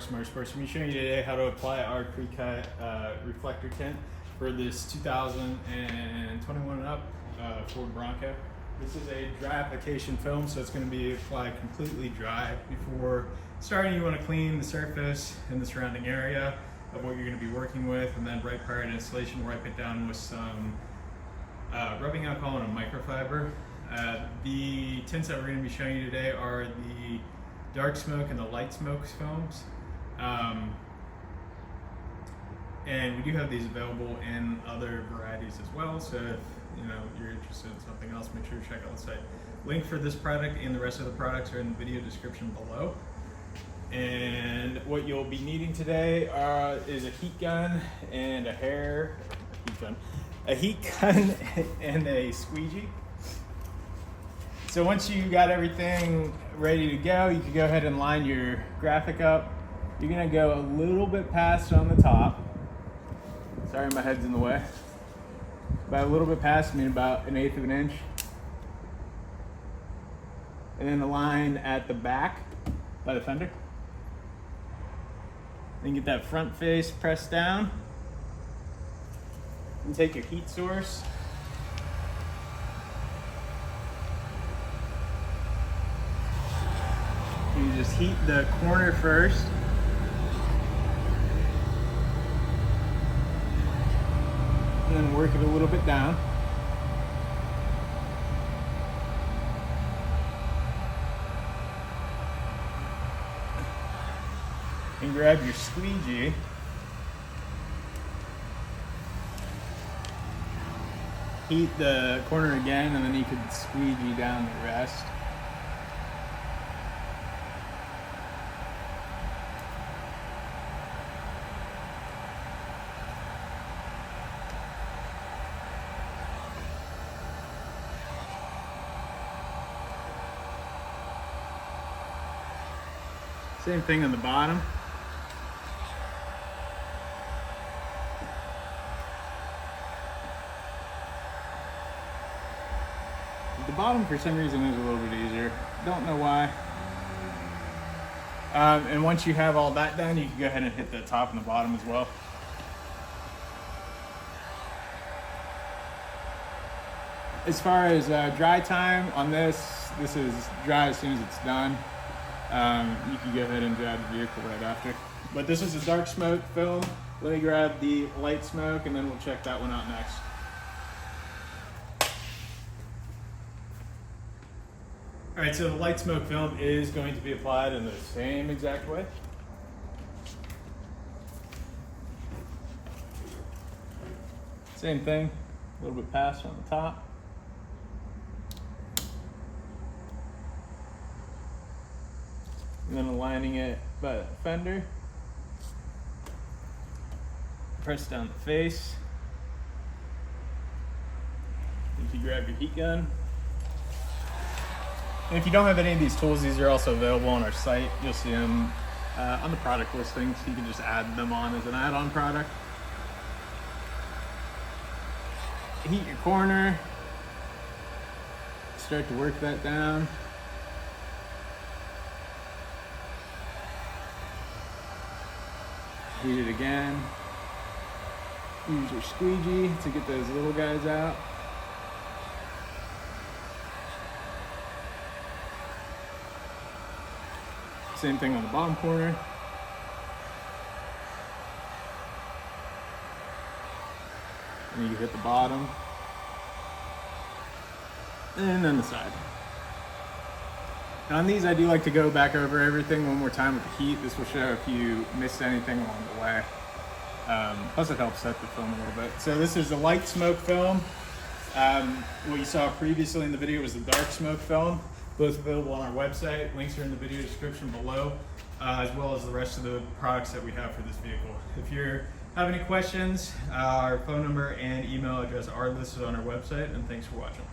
Crux Motorsports. I'm going to be showing you today how to apply our pre-cut reflector tint for this 2021 and up Ford Bronco. This is a dry application film, so it's going to be applied completely dry. Before starting, you want to clean the surface and the surrounding area of what you're going to be working with, and then right prior to installation, wipe it down with some rubbing alcohol and a microfiber. The tints that we're going to be showing you today are the dark smoke and the light smoke films. And we do have these available in other varieties as well, so if you're interested in something else, make sure to check out the site. Link for this product and the rest of the products are in the video description below. And what you'll be needing today is a heat gun and a heat gun and a squeegee. So once you got everything ready to go, you can go ahead and line your graphic up. You're gonna go a little bit past on the top. Sorry, my head's in the way. About a little bit past, I mean about 1/8 of an inch. And then the line at the back by the fender. Then get that front face pressed down. And take your heat source. You just heat the corner first. And then work it a little bit down. And grab your squeegee. Heat the corner again, and then you could squeegee down the rest. Same thing on the bottom. The bottom, for some reason, is a little bit easier. Don't know why. And once you have all that done, you can go ahead and hit the top and the bottom as well. As far as dry time on this is dry as soon as it's done. You can go ahead and drive the vehicle right after. But this is a dark smoke film. Let me grab the light smoke and then we'll check that one out next. All right, so the light smoke film is going to be applied in the same exact way. Same thing, a little bit past on the top. And then aligning it by the fender. Press down the face. If you grab your heat gun. And if you don't have any of these tools, these are also available on our site. You'll see them on the product listings. You can just add them on as an add-on product. Heat your corner. Start to work that down. Heat it again. Use your squeegee to get those little guys out. Same thing on the bottom corner. And you hit the bottom. And then the side. And on these, I do like to go back over everything one more time with the heat. This will show if you missed anything along the way. Plus it helps set the film a little bit. So this is the light smoke film. What you saw previously in the video was the dark smoke film. Both available on our website. Links are in the video description below, as well as the rest of the products that we have for this vehicle. If you have any questions, our phone number and email address are listed on our website, and thanks for watching.